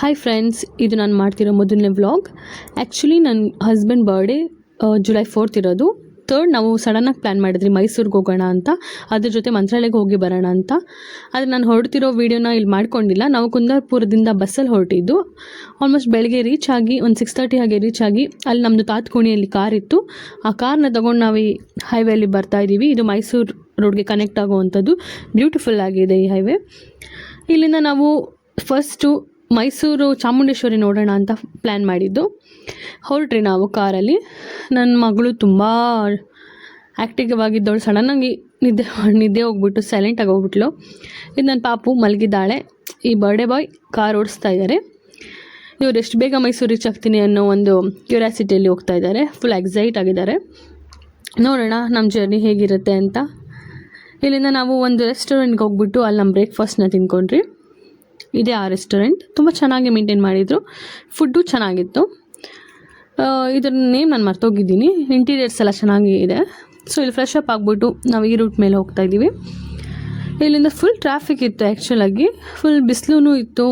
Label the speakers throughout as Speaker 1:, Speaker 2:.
Speaker 1: Hi friends, ಇದು ನಾನು ಮಾಡ್ತಿರೋ ಮೊದಲನೇ ವ್ಲಾಗ್. ಆ್ಯಕ್ಚುಲಿ ನನ್ನ ಹಸ್ಬೆಂಡ್ ಬರ್ಡೇ ಜುಲೈ 4th ಇರೋದು. 3rd ನಾವು ಸಡನ್ನಾಗಿ ಪ್ಲ್ಯಾನ್ ಮಾಡಿದ್ರಿ ಮೈಸೂರಿಗೆ ಹೋಗೋಣ ಅಂತ, ಅದ್ರ ಜೊತೆ ಮಂತ್ರಾಲಯಕ್ಕೆ ಹೋಗಿ ಬರೋಣ ಅಂತ. ಆದರೆ ನಾನು ಹೊರಡ್ತಿರೋ ವೀಡಿಯೋನ ಇಲ್ಲಿ ಮಾಡ್ಕೊಂಡಿಲ್ಲ. ನಾವು ಕುಂದಾಪುರದಿಂದ ಬಸ್ಸಲ್ಲಿ ಹೊರಟಿದ್ದು. ಆಲ್ಮೋಸ್ಟ್ ಬೆಳಗ್ಗೆ ರೀಚ್ ಆಗಿ ಒಂದು 6:30 ಹಾಗೆ ರೀಚ್ ಆಗಿ ಅಲ್ಲಿ ನಮ್ಮದು ತಾತ್ಕೋಣಿಯಲ್ಲಿ ಕಾರ್ ಇತ್ತು. ಆ ಕಾರ್ನ ತೊಗೊಂಡು ನಾವು ಈ ಹೈವೇಲಿ ಬರ್ತಾಯಿದ್ದೀವಿ. ಇದು ಮೈಸೂರು ರೋಡ್ಗೆ ಕನೆಕ್ಟ್ ಆಗುವಂಥದ್ದು. ಬ್ಯೂಟಿಫುಲ್ ಆಗಿದೆ ಈ ಹೈವೇ. ಇಲ್ಲಿಂದ ನಾವು ಫಸ್ಟು ಮೈಸೂರು ಚಾಮುಂಡೇಶ್ವರಿ ನೋಡೋಣ ಅಂತ ಪ್ಲ್ಯಾನ್ ಮಾಡಿದ್ದು. ಹೊರಟ್ರಿ ನಾವು ಕಾರಲ್ಲಿ. ನನ್ನ ಮಗಳು ತುಂಬ ಆ್ಯಕ್ಟಿವ್ ಆಗಿದ್ದವಳು ಸಡನ್ನಾಗಿ ನಿದ್ದೆ ಹೋಗ್ಬಿಟ್ಟು ಸೈಲೆಂಟಾಗಿ ಹೋಗ್ಬಿಟ್ಲು. ಇದು ನನ್ನ ಪಾಪು ಮಲಗಿದ್ದಾಳೆ. ಈ ಬರ್ಡೇ ಬಾಯ್ ಕಾರ್ ಓಡಿಸ್ತಾ ಇದ್ದಾರೆ. ಇವ್ರು ಎಷ್ಟು ಬೇಗ ಮೈಸೂರು ರೀಚ್ ಆಗ್ತೀನಿ ಅನ್ನೋ ಒಂದು ಕ್ಯೂರಿಯಾಸಿಟಿಯಲ್ಲಿ ಹೋಗ್ತಾ ಇದ್ದಾರೆ. ಫುಲ್ ಎಕ್ಸೈಟ್ ಆಗಿದ್ದಾರೆ. ನೋಡೋಣ ನಮ್ಮ ಜರ್ನಿ ಹೇಗಿರುತ್ತೆ ಅಂತ. ಇಲ್ಲಿಂದ ನಾವು ಒಂದು ರೆಸ್ಟೋರೆಂಟ್ಗೆ ಹೋಗ್ಬಿಟ್ಟು ಅಲ್ಲಿ ನಮ್ಮ ಬ್ರೇಕ್ಫಾಸ್ಟ್ನ ತಿನ್ಕೊಂಡ್ರಿ. ಇದೇ ಆ ರೆಸ್ಟೋರೆಂಟ್. ತುಂಬ ಚೆನ್ನಾಗಿ ಮೇಂಟೈನ್ ಮಾಡಿದರು. ಫುಡ್ಡು ಚೆನ್ನಾಗಿತ್ತು. ಇದರ ನೇಮ್ ನಾನು ಮರ್ತೋಗಿದ್ದೀನಿ. ಇಂಟೀರಿಯರ್ಸ್ ಎಲ್ಲ ಚೆನ್ನಾಗಿದೆ. ಸೊ ಇಲ್ಲಿ ಫ್ರೆಶ್ ಅಪ್ ಆಗಿಬಿಟ್ಟು ನಾವು ಈ ರೂಟ್ ಮೇಲೆ ಹೋಗ್ತಾ ಇದ್ದೀವಿ. ಇಲ್ಲಿಂದ ಫುಲ್ ಟ್ರಾಫಿಕ್ ಇತ್ತು. ಆ್ಯಕ್ಚುಲಾಗಿ ಫುಲ್ ಬಿಸಿಲೂ ಇತ್ತು.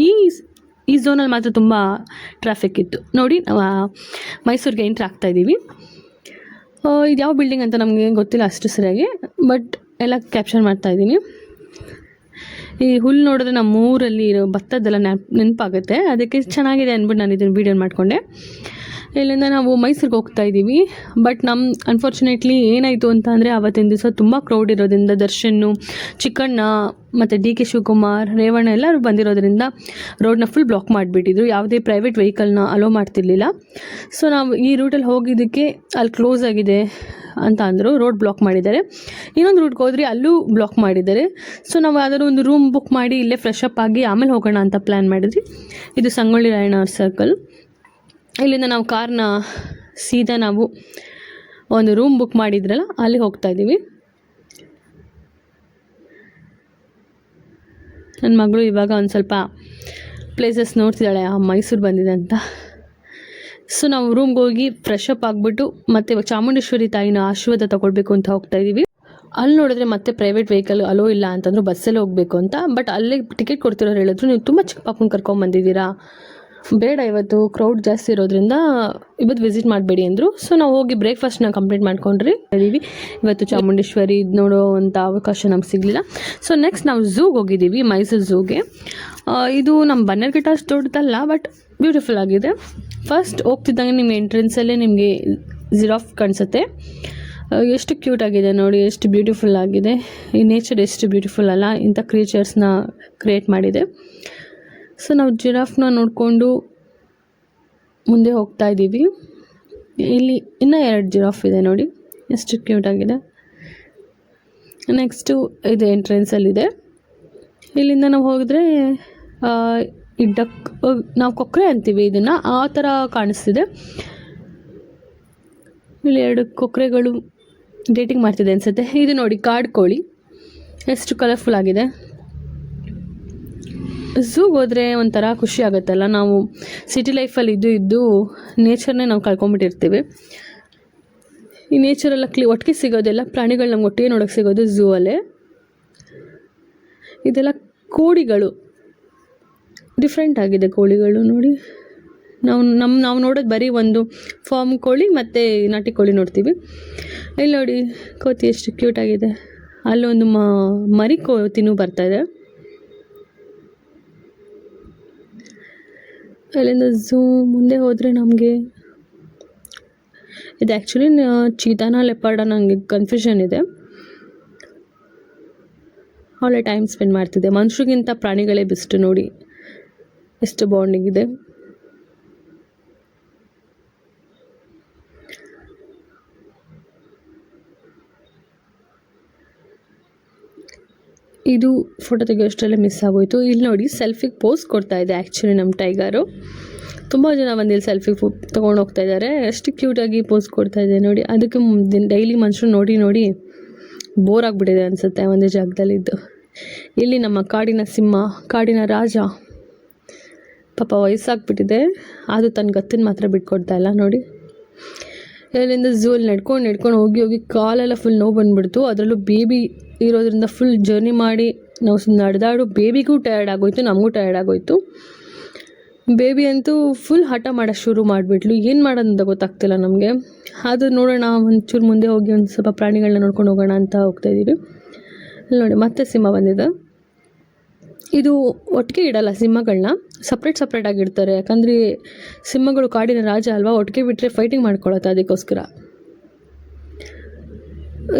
Speaker 1: ಈ ಝೋನಲ್ಲಿ ಮಾತ್ರ ತುಂಬ ಟ್ರಾಫಿಕ್ ಇತ್ತು. ನೋಡಿ ನಾವು ಮೈಸೂರಿಗೆ ಎಂಟ್ರ್ ಆಗ್ತಾಯಿದ್ದೀವಿ. ಇದು ಯಾವ ಬಿಲ್ಡಿಂಗ್ ಅಂತ ನಮಗೆ ಗೊತ್ತಿಲ್ಲ ಅಷ್ಟು ಸರಿಯಾಗಿ, ಬಟ್ ಎಲ್ಲ ಕ್ಯಾಪ್ಚರ್ ಮಾಡ್ತಾಯಿದ್ದೀನಿ. ಈ ಹುಲ್ಲು ನೋಡಿದ್ರೆ ನಮ್ಮ ಊರಲ್ಲಿ ಇರೋ ಭತ್ತದ್ದೆಲ್ಲ ನೆನಪಾಗುತ್ತೆ. ಅದಕ್ಕೆ ಚೆನ್ನಾಗಿದೆ ಅಂದ್ಬಿಟ್ಟು ನಾನು ಇದನ್ನು ವೀಡಿಯೋ ಮಾಡಿಕೊಂಡೆ. ಇಲ್ಲಿಂದ ನಾವು ಮೈಸೂರಿಗೆ ಹೋಗ್ತಾ ಇದ್ದೀವಿ. ಬಟ್ ಅನ್ಫಾರ್ಚುನೇಟ್ಲಿ ಏನಾಯಿತು ಅಂತ ಅಂದರೆ ಆವತ್ತಿನ ದಿವಸ ತುಂಬ ಕ್ರೌಡ್ ಇರೋದ್ರಿಂದ ದರ್ಶನ್ನು, ಚಿಕ್ಕಣ್ಣ ಮತ್ತು DK ಶಿವಕುಮಾರ್, ರೇವಣ್ಣ ಎಲ್ಲರೂ ಬಂದಿರೋದ್ರಿಂದ ರೋಡ್ನ ಫುಲ್ ಬ್ಲಾಕ್ ಮಾಡಿಬಿಟ್ಟಿದ್ರು. ಯಾವುದೇ ಪ್ರೈವೇಟ್ ವೆಹಿಕಲ್ನ ಅಲೋ ಮಾಡ್ತಿರ್ಲಿಲ್ಲ. ಸೊ ನಾವು ಈ ರೂಟಲ್ಲಿ ಹೋಗಿದ್ದಕ್ಕೆ ಅಲ್ಲಿ ಕ್ಲೋಸ್ ಆಗಿದೆ ಅಂತ ಅಂದರು. ರೋಡ್ ಬ್ಲಾಕ್ ಮಾಡಿದ್ದಾರೆ. ಇನ್ನೊಂದು ರೂಟ್ಗೆ ಹೋದ್ರಿ, ಅಲ್ಲೂ ಬ್ಲಾಕ್ ಮಾಡಿದ್ದಾರೆ. ಸೊ ನಾವು ಯಾವ್ದಾದ್ರು ಒಂದು ರೂಮ್ ಬುಕ್ ಮಾಡಿ ಇಲ್ಲೇ ಫ್ರೆಶ್ ಅಪ್ ಆಗಿ ಆಮೇಲೆ ಹೋಗೋಣ ಅಂತ ಪ್ಲ್ಯಾನ್ ಮಾಡಿದ್ವಿ. ಇದು ಸಂಗೊಳ್ಳಿ ರಾಯಣ್ಣ ಸರ್ಕಲ್. ಇಲ್ಲಿಂದ ನಾವು ಕಾರ್ನ ಸೀದಾ ನಾವು ಒಂದು ರೂಮ್ ಬುಕ್ ಮಾಡಿದ್ರಲ್ಲ ಅಲ್ಲಿ ಹೋಗ್ತಾ ಇದ್ದೀವಿ. ನನ್ನ ಮಗಳು ಇವಾಗ ಒಂದು ಸ್ವಲ್ಪ ಪ್ಲೇಸಸ್ ನೋಡ್ತಿದ್ದಾಳೆ, ಮೈಸೂರು ಬಂದಿದೆ ಅಂತ. ಸೊ ನಾವು ರೂಮ್ಗೆ ಹೋಗಿ ಫ್ರೆಶ್ ಅಪ್ ಆಗಿಬಿಟ್ಟು ಮತ್ತೆ ಚಾಮುಂಡೇಶ್ವರಿ ತಾಯಿನ ಆಶೀರ್ವಾದ ತಗೊಳ್ಬೇಕು ಅಂತ ಹೋಗ್ತಾ ಇದ್ದೀವಿ. ಅಲ್ಲಿ ನೋಡಿದ್ರೆ ಮತ್ತೆ ಪ್ರೈವೇಟ್ ವೆಹಿಕಲ್ ಅಲೋ ಇಲ್ಲ ಅಂತಂದ್ರು, ಬಸ್ಸಲ್ಲಿ ಹೋಗಬೇಕು ಅಂತ. ಬಟ್ ಅಲ್ಲೇ ಟಿಕೆಟ್ ಕೊಡ್ತಿರೋರು ಹೇಳಿದ್ರು, ನೀವು ತುಂಬ ಚಿಕ್ಕ ಪಾಪನ ಕರ್ಕೊಂಬಂದಿದ್ದೀರಾ, ಬೇಡ, ಇವತ್ತು ಕ್ರೌಡ್ ಜಾಸ್ತಿ ಇರೋದ್ರಿಂದ ಇವತ್ತು ವಿಸಿಟ್ ಮಾಡಬೇಡಿ ಅಂದರು. ಸೊ ನಾವು ಹೋಗಿ ಬ್ರೇಕ್ಫಾಸ್ಟ್ನ ಕಂಪ್ಲೀಟ್ ಮಾಡ್ಕೊಂಡ್ರಿ ಇದ್ದೀವಿ. ಇವತ್ತು ಚಾಮುಂಡೇಶ್ವರಿ ನೋಡೋ ಅಂಥ ಅವಕಾಶ ನಮ್ಗೆ ಸಿಗಲಿಲ್ಲ. ಸೊ ನೆಕ್ಸ್ಟ್ ನಾವು ಝೂಗೆ ಹೋಗಿದ್ದೀವಿ, ಮೈಸೂರು ಝೂಗೆ. ಇದು ನಮ್ಮ ಬನ್ನೇರುಘಟ್ಟ ಅಷ್ಟು ದೊಡ್ಡದಲ್ಲ, ಬಟ್ ಬ್ಯೂಟಿಫುಲ್ ಆಗಿದೆ. ಫಸ್ಟ್ ಹೋಗ್ತಿದ್ದಂಗೆ ನಿಮ್ಮ ಎಂಟ್ರೆನ್ಸಲ್ಲೇ ನಿಮಗೆ ಜಿರಾಫ್ ಕಾಣಿಸುತ್ತೆ. ಎಷ್ಟು ಕ್ಯೂಟ್ ಆಗಿದೆ ನೋಡಿ, ಎಷ್ಟು ಬ್ಯೂಟಿಫುಲ್ ಆಗಿದೆ. ಈ ನೇಚರ್ ಎಷ್ಟು ಬ್ಯೂಟಿಫುಲ್ ಅಲ್ಲ, ಇಂಥ ಕ್ರಿಯೇಚರ್ಸ್ನ ಕ್ರಿಯೇಟ್ ಮಾಡಿದೆ. ಸೊ ನಾವು ಜಿರಾಫ್ನ ನೋಡಿಕೊಂಡು ಮುಂದೆ ಹೋಗ್ತಾ ಇದ್ದೀವಿ. ಇಲ್ಲಿ ಇನ್ನೂ 2 ಜಿರಾಫ್ ಇದೆ ನೋಡಿ, ಎಷ್ಟು ಕ್ಯೂಟ್ ಆಗಿದೆ. ನೆಕ್ಸ್ಟು ಇದು ಎಂಟ್ರೆನ್ಸಲ್ಲಿದೆ. ಇಲ್ಲಿಂದ ನಾವು ಹೋಗಿದ್ರೆ ಈ ನಾವು ಕೊಕ್ಕರೆ ಅಂತೀವಿ ಇದನ್ನು, ಆ ಥರ ಕಾಣಿಸ್ತಿದೆ. ಇಲ್ಲಿ 2 ಕೊಕ್ಕರೆಗಳು ಡೇಟಿಂಗ್ ಮಾಡ್ತಿದೆ ಅನಿಸುತ್ತೆ. ಇದು ನೋಡಿ ಕಾಡು ಕೋಳಿ, ಎಷ್ಟು ಕಲರ್ಫುಲ್ ಆಗಿದೆ. ಝೂಗೆ ಹೋದರೆ ಒಂಥರ ಖುಷಿ ಆಗುತ್ತಲ್ಲ. ನಾವು ಸಿಟಿ ಲೈಫಲ್ಲಿ ಇದ್ದು ನೇಚರ್ನೇ ನಾವು ಕಳ್ಕೊಂಬಿಟ್ಟಿರ್ತೀವಿ. ಈ ನೇಚರೆಲ್ಲ ಒಟ್ಟಿಗೆ ಸಿಗೋದೆಲ್ಲ ಪ್ರಾಣಿಗಳು ನಮ್ಗೆ ಒಟ್ಟಿಗೆ ನೋಡೋಕ್ಕೆ ಸಿಗೋದು ಝೂ ಅಲ್ಲೇ. ಇದೆಲ್ಲ ಕೋಳಿಗಳು, ಡಿಫ್ರೆಂಟ್ ಆಗಿದೆ ಕೋಳಿಗಳು ನೋಡಿ. ನಾವು ನೋಡೋದು ಬರೀ ಒಂದು ಫಾರ್ಮ್ ಕೋಳಿ ಮತ್ತು ನಾಟಿ ಕೋಳಿ ನೋಡ್ತೀವಿ. ಇಲ್ಲಿ ನೋಡಿ ಕೋತಿ ಎಷ್ಟು ಕ್ಯೂಟ್ ಆಗಿದೆ. ಅಲ್ಲೊಂದು ಮರಿ ಕೋತಿನೂ ಬರ್ತಾಯಿದೆ. ಅಲ್ಲಿಂದ ಝೂ ಮುಂದೆ ಹೋದರೆ ನಮಗೆ ಇದು ಆ್ಯಕ್ಚುಲಿ ಚೀತಾನ ಲೆಪರ್ಡ, ನನಗೆ ಕನ್ಫ್ಯೂಷನ್ ಇದೆ. ಒಳ್ಳೆ ಟೈಮ್ ಸ್ಪೆಂಡ್ ಮಾಡ್ತಿದ್ದೆ. ಮನುಷ್ಯರಿಗಿಂತ ಪ್ರಾಣಿಗಳೇ ಬೆಸ್ಟ್ ನೋಡಿ, ಎಷ್ಟು ಬಾಂಡಿಂಗ್ ಇದೆ. ಇದು ಫೋಟೋ ತೆಗೆಯೋಷ್ಟರಲ್ಲೇ ಮಿಸ್ ಆಗೋಯಿತು. ಇಲ್ಲಿ ನೋಡಿ ಸೆಲ್ಫಿಗೆ ಪೋಸ್ ಕೊಡ್ತಾ ಇದೆ ಆ್ಯಕ್ಚುಲಿ ನಮ್ಮ ಟೈಗರು. ತುಂಬ ಜನ ಬಂದಿಲ್ಲಿ ಸೆಲ್ಫಿ ತೊಗೊಂಡು ಹೋಗ್ತಾ ಇದ್ದಾರೆ. ಎಷ್ಟು ಕ್ಯೂಟಾಗಿ ಪೋಸ್ ಕೊಡ್ತಾ ಇದೆ ನೋಡಿ. ಅದಕ್ಕೆ ಡೈಲಿ ಮನುಷ್ಯರು ನೋಡಿ ಬೋರ್ ಆಗಿಬಿಟ್ಟಿದೆ ಅನಿಸುತ್ತೆ ಒಂದೇ ಜಾಗದಲ್ಲಿದ್ದು. ಇಲ್ಲಿ ನಮ್ಮ ಕಾಡಿನ ಸಿಂಹ, ಕಾಡಿನ ರಾಜ, ಪಾಪ ವಯಸ್ಸಾಗ್ಬಿಟ್ಟಿದೆ, ಅದು ತನ್ನ ಗತ್ತನ್ನು ಮಾತ್ರ ಬಿಟ್ಕೊಡ್ತಾ ಇಲ್ಲ ನೋಡಿ. ಇಲ್ಲಿಂದ ಝೂಲ್ಲಿ ನಡ್ಕೊಂಡು ಹೋಗಿ ಕಾಲೆಲ್ಲ ಫುಲ್ ನೋವು ಬಂದುಬಿಡ್ತು. ಅದರಲ್ಲೂ ಬೇಬಿ ಇರೋದ್ರಿಂದ ಫುಲ್ ಜರ್ನಿ ಮಾಡಿ ನಾವು ನಡೆದಾಡು ಬೇಬಿಗೂ ಟಯರ್ಡ್ ಆಗೋಯ್ತು, ನಮಗೂ ಟಯರ್ಡ್ ಆಗೋಯ್ತು. ಬೇಬಿ ಅಂತೂ ಫುಲ್ ಹಠ ಮಾಡೋಕ್ಕೆ ಶುರು ಮಾಡಿಬಿಟ್ಲು. ಏನು ಮಾಡೋದಂತ ಗೊತ್ತಾಗ್ತಿಲ್ಲ ನಮಗೆ. ಅದು ನೋಡೋಣ, ಒಂಚೂರು ಮುಂದೆ ಹೋಗಿ ಒಂದು ಸ್ವಲ್ಪ ಪ್ರಾಣಿಗಳನ್ನ ನೋಡ್ಕೊಂಡು ಹೋಗೋಣ ಅಂತ ಹೋಗ್ತಾಯಿದ್ದೀವಿ. ಅಲ್ಲಿ ನೋಡಿ ಮತ್ತೆ ಸಿಂಹ ಬಂದಿದೆ. ಇದು ಒಟ್ಟಿಗೆ ಇಡಲ್ಲ ಸಿಂಹಗಳನ್ನ, ಸಪ್ರೇಟ್ ಆಗಿಡ್ತಾರೆ. ಯಾಕಂದರೆ ಸಿಂಹಗಳು ಕಾಡಿನ ರಾಜ ಅಲ್ವಾ, ಒಟ್ಟಿಗೆ ಬಿಟ್ಟರೆ ಫೈಟಿಂಗ್ ಮಾಡ್ಕೊಳತ್ತೆ, ಅದಕ್ಕೋಸ್ಕರ.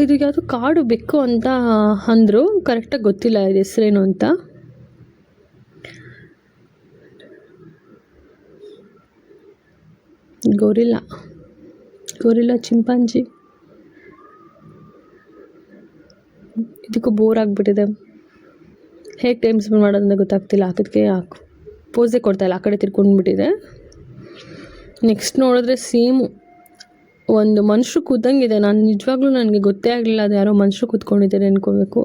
Speaker 1: ಇದು ಯಾವುದು ಕಾಡು ಬೆಕ್ಕು ಅಂತ ಅಂದರು, ಕರೆಕ್ಟಾಗಿ ಗೊತ್ತಿಲ್ಲ ಇದು ಹೆಸರೇನು ಅಂತ. Gorilla chimpanzee. ಇದಕ್ಕೂ ಬೋರ್ ಆಗಿಬಿಟ್ಟಿದೆ, ಹೇಗೆ ಟೈಮ್ ಸ್ಪೆಂಡ್ ಮಾಡೋದಂತ ಗೊತ್ತಾಗ್ತಿಲ್ಲ. ಅದಕ್ಕೆ ಪೋಸೇ ಕೊಡ್ತಾಯಿಲ್ಲ, ಆ ಕಡೆ ತಿರ್ಕೊಂಡ್ಬಿಟ್ಟಿದೆ. ನೆಕ್ಸ್ಟ್ ನೋಡಿದ್ರೆ ಸೇಮು ಒಂದು ಮನುಷ್ಯರು ಕೂತಂಗಿದೆ. ನಾನು ನಿಜವಾಗ್ಲೂ ನನಗೆ ಗೊತ್ತೇ ಆಗಲಿಲ್ಲ ಅದು ಯಾರೋ ಮನುಷ್ಯರು ಕೂತ್ಕೊಂಡಿದ್ದಾರೆ ಅನ್ಕೋಬೇಕು.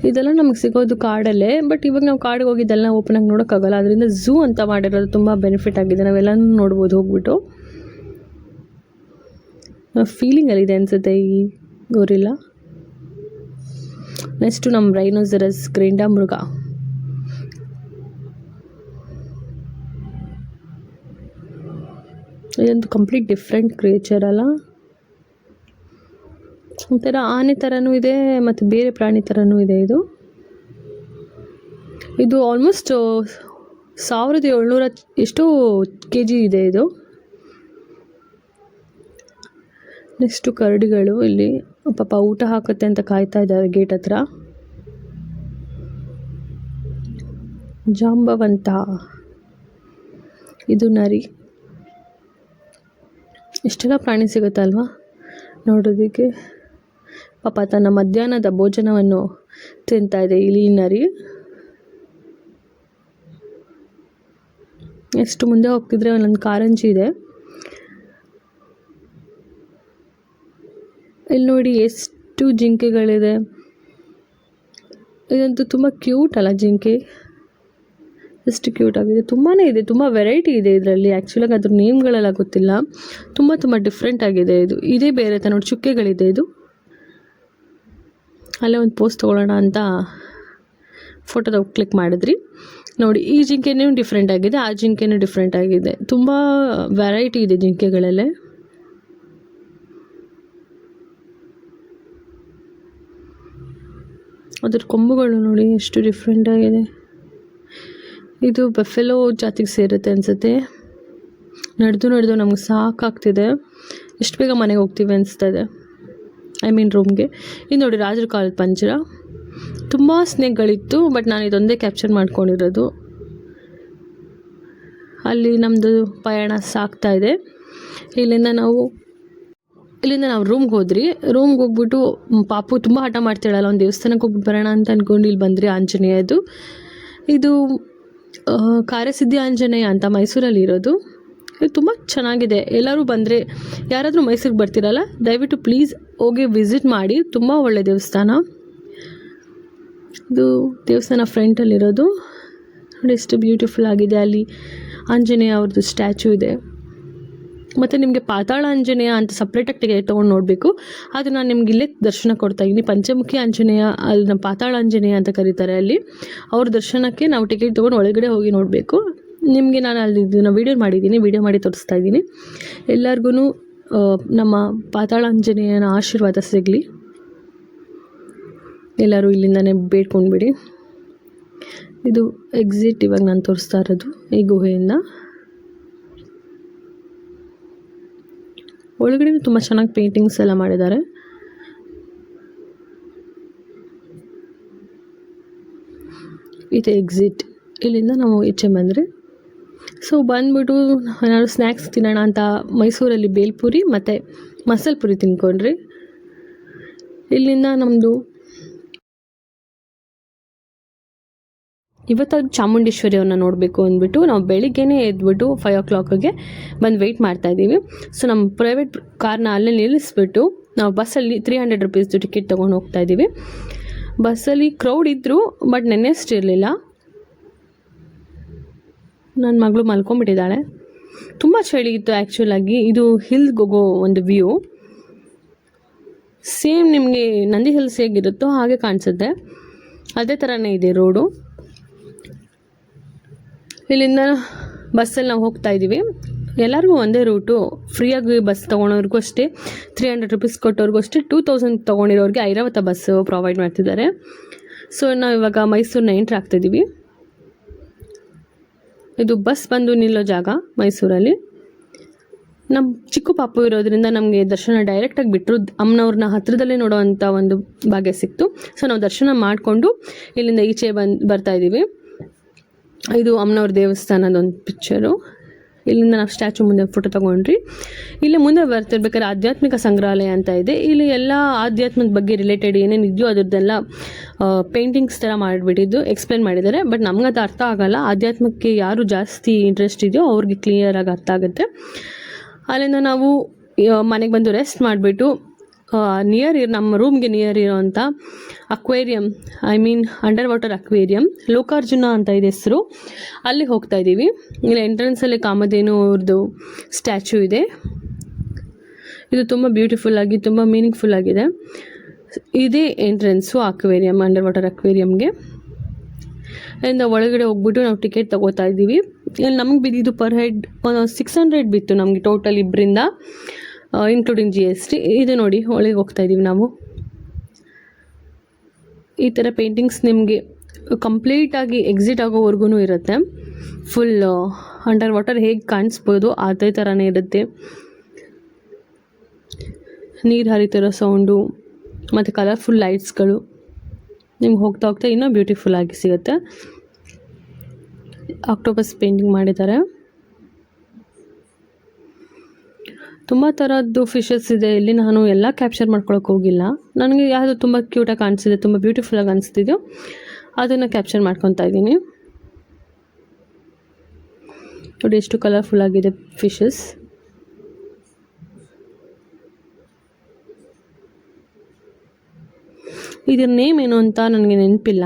Speaker 1: ಇದೆಲ್ಲ ನಮಗೆ ಸಿಗೋದು ಕಾಡಲ್ಲೇ, ಬಟ್ ಇವಾಗ ನಾವು ಕಾಡಿಗೆ ಹೋಗಿದ್ದೆಲ್ಲ ಓಪನಾಗಿ ನೋಡೋಕ್ಕಾಗಲ್ಲ. ಅದರಿಂದ ಝೂ ಅಂತ ಮಾಡಿರೋದು ತುಂಬ ಬೆನಿಫಿಟ್ ಆಗಿದೆ, ನಾವೆಲ್ಲನೂ ನೋಡ್ಬೋದು ಹೋಗ್ಬಿಟ್ಟು. ಫೀಲಿಂಗಲ್ಲಿದೆ ಅನಿಸುತ್ತೆ ಈ ಗೊರಿಲ್ಲ. ನೆಕ್ಸ್ಟು ನಮ್ಮ ರೈನೋಸರಸ್ ಮೃಗ. ಇದಂತೂ ಕಂಪ್ಲೀಟ್ ಡಿಫ್ರೆಂಟ್ ಕ್ರಿಯೇಚರ್ ಅಲ್ಲ, ಒಂಥರ ಆನೆ ಥರನೂ ಇದೆ ಮತ್ತು ಬೇರೆ ಪ್ರಾಣಿ ಥರನೂ ಇದೆ. ಇದು ಆಲ್ಮೋಸ್ಟ್ 1700 ಎಷ್ಟೋ kg ಇದೆ ಇದು. ನೆಕ್ಸ್ಟು ಕರಡಿಗಳು ಇಲ್ಲಿ ಪಾಪ ಊಟ ಹಾಕುತ್ತೆ ಅಂತ ಕಾಯ್ತಾ ಇದ್ದಾರೆ ಗೇಟ್ ಹತ್ರ. ಜಾಂಬವಂತ, ಇದು ನರಿ. ಇಷ್ಟೆಲ್ಲ ಪ್ರಾಣಿ ಸಿಗುತ್ತಲ್ವಾ ನೋಡೋದಕ್ಕೆ. ಪಾಪ ತನ್ನ ಮಧ್ಯಾಹ್ನದ ಭೋಜನವನ್ನು ತಿಂತಾ ಇದೆ ಇಲ್ಲಿ ನರಿ. ಎಷ್ಟು ಮುಂದೆ ಹೋಗ್ತಿದ್ರೆ ಒಂದೊಂದು ಕಾರಂಜಿ ಇದೆ. ಇಲ್ಲಿ ನೋಡಿ ಎಷ್ಟು ಜಿಂಕೆಗಳಿದೆ. ಇದಂತೂ ತುಂಬ ಕ್ಯೂಟ್ ಅಲ್ಲ ಜಿಂಕೆ, ಎಷ್ಟು ಕ್ಯೂಟ್ ಆಗಿದೆ. ತುಂಬಾ ಇದೆ, ತುಂಬ ವೆರೈಟಿ ಇದೆ ಇದರಲ್ಲಿ. ಆ್ಯಕ್ಚುಲಾಗಿ ಅದ್ರ ನೇಮ್ಗಳೆಲ್ಲ ಗೊತ್ತಿಲ್ಲ, ತುಂಬ ಡಿಫ್ರೆಂಟ್ ಆಗಿದೆ. ಇದೇ ಬೇರೆ ತ ನೋಡಿ, ಚುಕ್ಕೆಗಳಿದೆ. ಇದು ಅಲ್ಲೇ ಒಂದು ಪೋಸ್ಟ್ ತೊಗೊಳ್ಳೋಣ ಅಂತ ಫೋಟೋದ ಕ್ಲಿಕ್ ಮಾಡಿದ್ರಿ ನೋಡಿ. ಈ ಜಿಂಕೆನೂ ಡಿಫ್ರೆಂಟ್ ಆಗಿದೆ, ಆ ಜಿಂಕೆನೂ ಡಿಫ್ರೆಂಟ್ ಆಗಿದೆ. ತುಂಬ ವೆರೈಟಿ ಇದೆ ಜಿಂಕೆಗಳಲ್ಲೇ. ಅದ್ರ ಕೊಂಬುಗಳು ನೋಡಿ ಎಷ್ಟು ಡಿಫ್ರೆಂಟ್ ಆಗಿದೆ. ಇದು ಬಫೆಲೋ ಜಾತಿಗೆ ಸೇರುತ್ತೆ ಅನಿಸುತ್ತೆ. ನಡೆದು ನಮ್ಗೆ ಸಾಕಾಗ್ತಿದೆ, ಎಷ್ಟು ಬೇಗ ಮನೆಗೆ ಹೋಗ್ತೀವಿ ಅನಿಸ್ತದೆ, ರೂಮ್ಗೆ. ಇದು ನೋಡಿ ರಾಜರ ಕಾಲದ ಪಂಜರ. ತುಂಬ ಸ್ನೇಕ್ಗಳಿತ್ತು, ಬಟ್ ನಾನು ಇದೊಂದೇ ಕ್ಯಾಪ್ಚರ್ ಮಾಡ್ಕೊಂಡಿರೋದು. ಅಲ್ಲಿ ನಮ್ಮದು ಪಯಣ ಸಾಗ್ತಾ ಇದೆ. ಇಲ್ಲಿಂದ ನಾವು ರೂಮ್ಗೆ ಹೋಗ್ಬಿಟ್ಟು ಪಾಪು ತುಂಬ ಹಠ ಮಾಡ್ತಿಳಲ್ಲ, ಒಂದು ದೇವಸ್ಥಾನಕ್ಕೆ ಹೋಗ್ಬಿಟ್ಟು ಬರೋಣ ಅಂತ ಅಂದ್ಕೊಂಡು ಇಲ್ಲಿ ಬಂದ್ರಿ. ಆಂಜನೇಯದು ಇದು ಕಾರ್ಯಸಿದ್ಧಿ ಆಂಜನೇಯ ಅಂತ ಮೈಸೂರಲ್ಲಿ ಇರೋದು. ಇದು ತುಂಬ ಚೆನ್ನಾಗಿದೆ. ಎಲ್ಲರೂ ಬಂದರೆ, ಯಾರಾದರೂ ಮೈಸೂರಿಗೆ ಬರ್ತಿರಲ್ಲ, ದಯವಿಟ್ಟು ಪ್ಲೀಸ್ ಹೋಗಿ ವಿಸಿಟ್ ಮಾಡಿ. ತುಂಬ ಒಳ್ಳೆಯ ದೇವಸ್ಥಾನ ಇದು. ದೇವಸ್ಥಾನ ಫ್ರಂಟಲ್ಲಿರೋದು ನೋಡಿ ಎಷ್ಟು ಬ್ಯೂಟಿಫುಲ್ ಆಗಿದೆ. ಅಲ್ಲಿ ಆಂಜನೇಯ ಅವ್ರದ್ದು ಸ್ಟ್ಯಾಚು ಇದೆ. ಮತ್ತು ನಿಮಗೆ ಪಾತಾಳ ಆಂಜನೇಯ ಅಂತ ಸಪ್ರೇಟಾಗಿ ಟಿಕೆಟ್ ತೊಗೊಂಡು ನೋಡಬೇಕು. ಅದು ನಾನು ನಿಮ್ಗೆ ಇಲ್ಲೇ ದರ್ಶನ ಕೊಡ್ತಾಯಿದ್ದೀನಿ. ಪಂಚಮುಖಿ ಆಂಜನೇಯ, ಅಲ್ಲಿ ನಮ್ಮ ಪಾತಾಳ ಆಂಜನೇಯ ಅಂತ ಕರೀತಾರೆ. ಅಲ್ಲಿ ಅವ್ರ ದರ್ಶನಕ್ಕೆ ನಾವು ಟಿಕೆಟ್ ತೊಗೊಂಡು ಒಳಗಡೆ ಹೋಗಿ ನೋಡಬೇಕು. ನಿಮಗೆ ನಾನು ಅಲ್ಲಿ ಇದನ್ನು ವೀಡಿಯೋ ಮಾಡಿ ತೋರಿಸ್ತಾ ಇದ್ದೀನಿ. ಎಲ್ಲರಿಗೂ ನಮ್ಮ ಪಾತಾಳ ಆಂಜನೇಯನ ಆಶೀರ್ವಾದ ಸಿಗಲಿ. ಎಲ್ಲರೂ ಇಲ್ಲಿಂದನೇ ಬೇಡ್ಕೊಂಡ್ಬಿಡಿ. ಇದು ಎಕ್ಸಿಟ್ ಇವಾಗ ನಾನು ತೋರಿಸ್ತಾ ಇರೋದು ಈ ಗುಹೆಯಿಂದ. ಒಳಗಡೆ ತುಂಬ ಚೆನ್ನಾಗಿ ಪೇಂಟಿಂಗ್ಸ್ ಎಲ್ಲ ಮಾಡಿದ್ದಾರೆ. ಇದು ಎಕ್ಸಿಟ್. ಇಲ್ಲಿಂದ ನಾವು ಈಚೆ ಬಂದರೆ, ಸೊ ಬಂದುಬಿಟ್ಟು ಏನಾದ್ರು ಸ್ನ್ಯಾಕ್ಸ್ ತಿನ್ನೋಣ ಅಂತ ಮೈಸೂರಲ್ಲಿ ಬೇಲ್ಪುರಿ ಮತ್ತು ಮಸಾಲೆ ಪುರಿ ತಿನ್ಕೊಂಡ್ರಿ. ಇಲ್ಲಿಂದ ನಮ್ಮದು ಇವತ್ತಾದ್ರೂ ಚಾಮುಂಡೇಶ್ವರಿಯವ್ರನ್ನ ನೋಡಬೇಕು ಅಂದ್ಬಿಟ್ಟು ನಾವು ಬೆಳಿಗ್ಗೆನೇ ಎದ್ಬಿಟ್ಟು 5 o'clockಗೆ ಬಂದು ವೆಯ್ಟ್ ಮಾಡ್ತಾಯಿದ್ದೀವಿ. ಸೊ ನಮ್ಮ ಪ್ರೈವೇಟ್ ಕಾರ್ನ ಅಲ್ಲೇ ನಿಲ್ಲಿಸ್ಬಿಟ್ಟು ನಾವು ಬಸ್ಸಲ್ಲಿ 300 rupees ಟಿಕೆಟ್ ತೊಗೊಂಡು ಹೋಗ್ತಾಯಿದ್ದೀವಿ. ಬಸ್ಸಲ್ಲಿ ಕ್ರೌಡ್ ಇದ್ದರು, ಬಟ್ ನೆನ್ನೆಷ್ಟು ಇರಲಿಲ್ಲ. ನನ್ನ ಮಗಳು ಮಲ್ಕೊಂಬಿಟ್ಟಿದ್ದಾಳೆ. ತುಂಬ ಚಳಿ ಇತ್ತು ಆ್ಯಕ್ಚುಲಾಗಿ. ಇದು ಹಿಲ್ಗೆ ಹೋಗೋ ಒಂದು ವ್ಯೂ. ಸೇಮ್ ನಿಮಗೆ ನಂದಿ ಹಿಲ್ಸ್ ಹೇಗಿರುತ್ತೋ ಹಾಗೆ ಕಾಣಿಸುತ್ತೆ, ಅದೇ ಥರನೇ ಇದೆ ರೋಡು. ಇಲ್ಲಿಂದ ಬಸ್ಸಲ್ಲಿ ನಾವು ಹೋಗ್ತಾ ಇದ್ದೀವಿ. ಎಲ್ಲರಿಗೂ ಒಂದೇ ರೂಟು. ಫ್ರೀಯಾಗಿ ಬಸ್ ತೊಗೊಳೋರ್ಗೂ ಅಷ್ಟೇ, 300 ರೂಪೀಸ್ ಕೊಟ್ಟವ್ರಿಗೂ ಅಷ್ಟೇ, 2000 ತೊಗೊಂಡಿರೋರಿಗೆ ಐರಾವತ ಬಸ್ಸು ಪ್ರೊವೈಡ್ ಮಾಡ್ತಿದ್ದಾರೆ. ಸೊ ನಾವು ಇವಾಗ ಮೈಸೂರನ್ನ ಎಂಟ್ರ್ ಆಗ್ತಿದ್ದೀವಿ. ಇದು ಬಸ್ ಬಂದು ನಿಲ್ಲೋ ಜಾಗ ಮೈಸೂರಲ್ಲಿ. ನಮ್ಮ ಚಿಕ್ಕ ಪಾಪು ಇರೋದ್ರಿಂದ ನಮಗೆ ದರ್ಶನ ಡೈರೆಕ್ಟಾಗಿ ಬಿಟ್ಟರು, ಅಮ್ಮನವ್ರನ್ನ ಹತ್ರದಲ್ಲೇ ನೋಡೋವಂಥ ಒಂದು ಭಾಗ್ಯ ಸಿಕ್ತು. ಸೊ ನಾವು ದರ್ಶನ ಮಾಡಿಕೊಂಡು ಇಲ್ಲಿಂದ ಈಚೆ ಬರ್ತಾ ಇದ್ದೀವಿ. ಇದು ಅಮ್ಮನವ್ರ ದೇವಸ್ಥಾನದೊಂದು ಪಿಕ್ಚರು. ಇಲ್ಲಿಂದ ನಾವು ಸ್ಟ್ಯಾಚು ಮುಂದೆ ಫೋಟೋ ತೊಗೊಂಡ್ರಿ. ಇಲ್ಲಿ ಮುಂದೆ ಬರ್ತಿರ್ಬೇಕಾದ್ರೆ ಆಧ್ಯಾತ್ಮಿಕ ಸಂಗ್ರಹಾಲಯ ಅಂತ ಇದೆ. ಇಲ್ಲಿ ಎಲ್ಲ ಆಧ್ಯಾತ್ಮದ ಬಗ್ಗೆ ರಿಲೇಟೆಡ್ ಏನೇನು ಇದೆಯೋ ಅದರದ್ದೆಲ್ಲ ಪೇಂಟಿಂಗ್ಸ್ ಥರ ಮಾಡಿಬಿಟ್ಟಿದ್ದು ಎಕ್ಸ್ಪ್ಲೇನ್ ಮಾಡಿದ್ದಾರೆ. ಬಟ್ ನಮ್ಗದು ಅರ್ಥ ಆಗೋಲ್ಲ. ಆಧ್ಯಾತ್ಮಕ್ಕೆ ಯಾರು ಜಾಸ್ತಿ ಇಂಟ್ರೆಸ್ಟ್ ಇದೆಯೋ ಅವ್ರಿಗೆ ಕ್ಲಿಯರಾಗಿ ಅರ್ಥ ಆಗುತ್ತೆ. ಅಲ್ಲಿಂದ ನಾವು ಮನೆಗೆ ಬಂದು ರೆಸ್ಟ್ ಮಾಡಿಬಿಟ್ಟು ನಮ್ಮ ರೂಮ್ಗೆ ನಿಯರ್ ಇರೋವಂಥ aquarium, under water aquarium, Lokarjuna ಅಂತ ಇದೆ ಹೆಸರು, ಅಲ್ಲಿ ಹೋಗ್ತಾ ಇದ್ದೀವಿ. ಇಲ್ಲಿ ಎಂಟ್ರೆನ್ಸಲ್ಲಿ ಕಾಮಧೇನು ಅವ್ರದ್ದು ಸ್ಟ್ಯಾಚು ಇದೆ. ಇದು ತುಂಬ ಬ್ಯೂಟಿಫುಲ್ಲಾಗಿ ತುಂಬ ಮೀನಿಂಗ್ಫುಲ್ಲಾಗಿದೆ. ಇದೇ ಎಂಟ್ರೆನ್ಸು ಅಕ್ವೇರಿಯಂ, ಅಂಡರ್ ವಾಟರ್ ಅಕ್ವೇರಿಯಂಗೆ. ಅಲ್ಲಿಂದ ಒಳಗಡೆ ಹೋಗ್ಬಿಟ್ಟು ನಾವು ಟಿಕೆಟ್ ತೊಗೋತಾ ಇದ್ದೀವಿ. ಇಲ್ಲಿ ನಮಗೆ ಬಿದ್ದಿದ್ದು ಪರ್ ಹೆಡ್ 600 ಬಿತ್ತು ನಮಗೆ ಟೋಟಲ್ ಇಬ್ಬರಿಂದ, ಇನ್ಕ್ಲೂಡಿಂಗ್ GST. ಇದು ನೋಡಿ ಒಳಗೆ ಹೋಗ್ತಾ ಇದ್ದೀವಿ ನಾವು. ಈ ಥರ ಪೇಂಟಿಂಗ್ಸ್ ನಿಮಗೆ ಕಂಪ್ಲೀಟಾಗಿ ಎಕ್ಸಿಟ್ ಆಗೋವರೆಗೂ ಇರುತ್ತೆ. ಫುಲ್ ಅಂಡರ್ ವಾಟರ್ ಹೇಗೆ ಕಾಣಿಸ್ಬೋದು ಅದೇ ಥರನೇ ಇರುತ್ತೆ. ನೀರು ಹರಿತಿರೋ ಸೌಂಡು ಮತ್ತು ಕಲರ್ಫುಲ್ ಲೈಟ್ಸ್ಗಳು ನಿಮ್ಗೆ ಹೋಗ್ತಾ ಹೋಗ್ತಾ ಇನ್ನೂ ಬ್ಯೂಟಿಫುಲ್ ಆಗಿ ಸಿಗುತ್ತೆ. ಆಕ್ಟೋಪಸ್ ಪೇಂಟಿಂಗ್ ಮಾಡಿದ್ದಾರೆ. ತುಂಬ ಥರದ್ದು ಫಿಶಸ್ ಇದೆ ಇಲ್ಲಿ. ನಾನು ಎಲ್ಲ ಕ್ಯಾಪ್ಚರ್ ಮಾಡ್ಕೊಳಕ್ಕೆ ಹೋಗಿಲ್ಲ. ನನಗೆ ಯಾವುದು ತುಂಬ ಕ್ಯೂಟಾಗಿ ಕಾಣಿಸಿದೆ, ತುಂಬ ಬ್ಯೂಟಿಫುಲ್ಲಾಗಿ ಅನಿಸ್ತಿದೆಯೋ ಅದನ್ನು ಕ್ಯಾಪ್ಚರ್ ಮಾಡ್ಕೊತಾ ಇದ್ದೀನಿ. ನೋಡಿ ಎಷ್ಟು ಕಲರ್ಫುಲ್ ಆಗಿದೆ ಫಿಶಸ್. ಇದರ ನೇಮ್ ಏನು ಅಂತ ನನಗೆ ನೆನಪಿಲ್ಲ.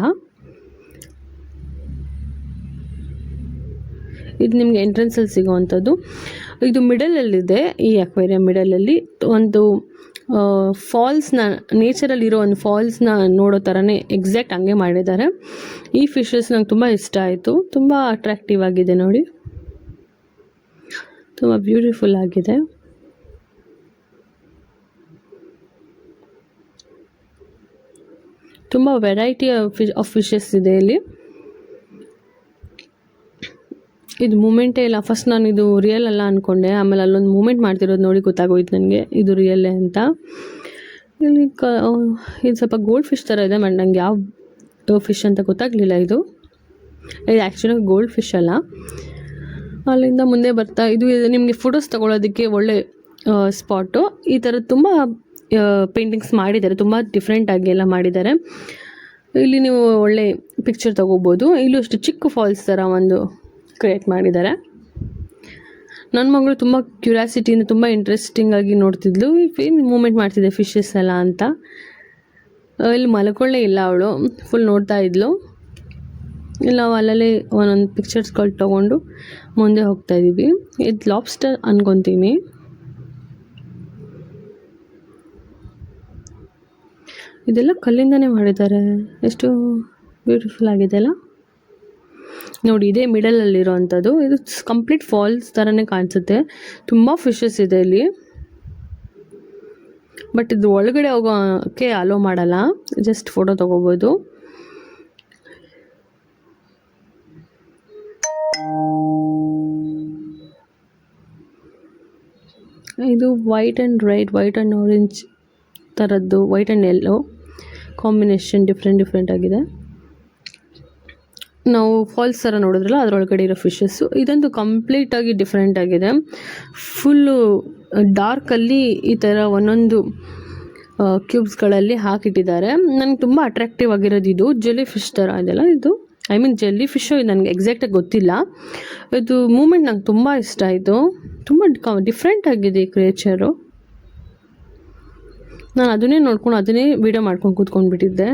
Speaker 1: ಇದು ನಿಮಗೆ ಎಂಟ್ರೆನ್ಸಲ್ಲಿ ಸಿಗೋವಂಥದ್ದು. ಇದು ಮಿಡಲಲ್ಲಿದೆ. ಈ ಅಕ್ವೇರಿಯಂ ಮಿಡಲಲ್ಲಿ ಒಂದು ಫಾಲ್ಸ್ನ, ನೇಚರಲ್ಲಿರೋ ಒಂದು ಫಾಲ್ಸ್ನ ನೋಡೋ ಥರನೇ ಎಕ್ಸಾಕ್ಟ್ ಹಂಗೆ ಮಾಡಿದ್ದಾರೆ. ಈ ಫಿಶಸ್ ನಂಗೆ ತುಂಬ ಇಷ್ಟ ಆಯಿತು. ತುಂಬ ಅಟ್ರಾಕ್ಟಿವ್ ಆಗಿದೆ ನೋಡಿ, ತುಂಬ ಬ್ಯೂಟಿಫುಲ್ ಆಗಿದೆ. ತುಂಬ ವೆರೈಟಿ ಆಫ್ ಫಿಶಸ್ ಇದೆ ಇಲ್ಲಿ. ಇದು ಮೂಮೆಂಟೇ ಇಲ್ಲ. ಫಸ್ಟ್ ನಾನು ಇದು ರಿಯಲ್ ಅಲ್ಲ ಅಂದ್ಕೊಂಡೆ, ಆಮೇಲೆ ಅಲ್ಲೊಂದು ಮೂಮೆಂಟ್ ಮಾಡ್ತಿರೋದು ನೋಡಿ ಗೊತ್ತಾಗೋಯ್ತು ನನಗೆ ಇದು ರಿಯಲ್ಲೇ ಅಂತ. ಇಲ್ಲಿ ಇದು ಸ್ವಲ್ಪ ಗೋಲ್ಡ್ ಫಿಶ್ ಥರ ಇದೆ, ಬಟ್ ನಂಗೆ ಯಾವ ಫಿಶ್ ಅಂತ ಗೊತ್ತಾಗಲಿಲ್ಲ. ಇದು ಆ್ಯಕ್ಚುಲಾಗಿ ಗೋಲ್ಡ್ ಫಿಶ್ ಅಲ್ಲ. ಅಲ್ಲಿಂದ ಮುಂದೆ ಬರ್ತಾ ಇದು ನಿಮಗೆ ಫೋಟೋಸ್ ತೊಗೊಳೋದಕ್ಕೆ ಒಳ್ಳೆ ಸ್ಪಾಟು. ಈ ಥರ ತುಂಬ ಪೇಂಟಿಂಗ್ಸ್ ಮಾಡಿದ್ದಾರೆ, ತುಂಬ ಡಿಫ್ರೆಂಟಾಗಿ ಎಲ್ಲ ಮಾಡಿದ್ದಾರೆ. ಇಲ್ಲಿ ನೀವು ಒಳ್ಳೆ ಪಿಕ್ಚರ್ ತೊಗೋಬೋದು. ಇಲ್ಲೂ ಅಷ್ಟು ಚಿಕ್ಕ ಫಾಲ್ಸ್ ಥರ ಒಂದು ಕ್ರಿಯೇಟ್ ಮಾಡಿದ್ದಾರೆ. ನನ್ನ ಮಗಳು ತುಂಬ ಕ್ಯೂರಿಯಾಸಿಟಿಯಿಂದ ತುಂಬ ಇಂಟ್ರೆಸ್ಟಿಂಗಾಗಿ ನೋಡ್ತಿದ್ಲು, ಏನು ಮೂಮೆಂಟ್ ಮಾಡ್ತಿದ್ದೆ ಫಿಶಸ್ ಎಲ್ಲ ಅಂತ. ಇಲ್ಲಿ ಮಲ್ಕೊಳ್ಳೇ ಇಲ್ಲ ಅವಳು, ಫುಲ್ ನೋಡ್ತಾ ಇದ್ಲು. ಇಲ್ಲ ನಾವು ಅಲ್ಲಲ್ಲೇ ಒಂದೊಂದು ಪಿಕ್ಚರ್ಸ್ಗಳು ತೊಗೊಂಡು ಮುಂದೆ ಹೋಗ್ತಾ ಇದ್ದೀವಿ. ಇದು ಲಾಬ್ಸ್ಟರ್ ಅನ್ಕೊತೀನಿ. ಇದೆಲ್ಲ ಕಲ್ಲಿಂದನೇ ಮಾಡಿದ್ದಾರೆ. ಎಷ್ಟು ಬ್ಯೂಟಿಫುಲ್ ಆಗಿದೆ ಅಲ್ಲ ನೋಡಿ. ಇದೇ ಮಿಡಲಲ್ಲಿರೋ ಅಂಥದ್ದು. ಇದು ಕಂಪ್ಲೀಟ್ ಫಾಲ್ಸ್ ಥರನೇ ಕಾಣಿಸುತ್ತೆ. ತುಂಬ ಫಿಶಸ್ ಇದೆ ಇಲ್ಲಿ, ಬಟ್ ಇದು ಒಳಗಡೆ ಹೋಗೋಕ್ಕೆ ಅಲೋ ಮಾಡಲ್ಲ, ಜಸ್ಟ್ ಫೋಟೋ ತೊಗೋಬೋದು. ಇದು white and red, white and orange ಥರದ್ದು, white and yellow combination different ಆಗಿದೆ. ನಾವು ಫಾಲ್ಸ್ ಥರ ನೋಡಿದ್ರಲ್ಲ ಅದರೊಳಗಡೆ ಇರೋ ಫಿಶಸ್ಸು. ಇದಂತೂ ಕಂಪ್ಲೀಟಾಗಿ ಡಿಫ್ರೆಂಟ್ ಆಗಿದೆ. ಫುಲ್ಲು ಡಾರ್ಕಲ್ಲಿ ಈ ಥರ ಒಂದೊಂದು ಕ್ಯೂಬ್ಸ್ಗಳಲ್ಲಿ ಹಾಕಿಟ್ಟಿದ್ದಾರೆ. ನನಗೆ ತುಂಬ ಅಟ್ರಾಕ್ಟಿವ್ ಆಗಿರೋದು ಇದು ಜೆಲ್ಲಿ ಫಿಶ್ ಥರ ಇದೆಲ್ಲ. ಇದು ಜೆಲ್ಲಿ ಫಿಶು ನನಗೆ ಎಕ್ಸಾಕ್ಟಾಗಿ ಗೊತ್ತಿಲ್ಲ. ಇದು ಮೂಮೆಂಟ್ ನಂಗೆ ತುಂಬ ಇಷ್ಟ ಆಯಿತು. ತುಂಬ ಡಿಫ್ರೆಂಟ್ ಆಗಿದೆ ಈ ಕ್ರಿಯೇಚರು. ನಾನು ಅದನ್ನೇ ನೋಡ್ಕೊಂಡು ಅದನ್ನೇ ವೀಡಿಯೋ ಮಾಡ್ಕೊಂಡು ಕೂತ್ಕೊಂಡ್ಬಿಟ್ಟಿದ್ದೆ.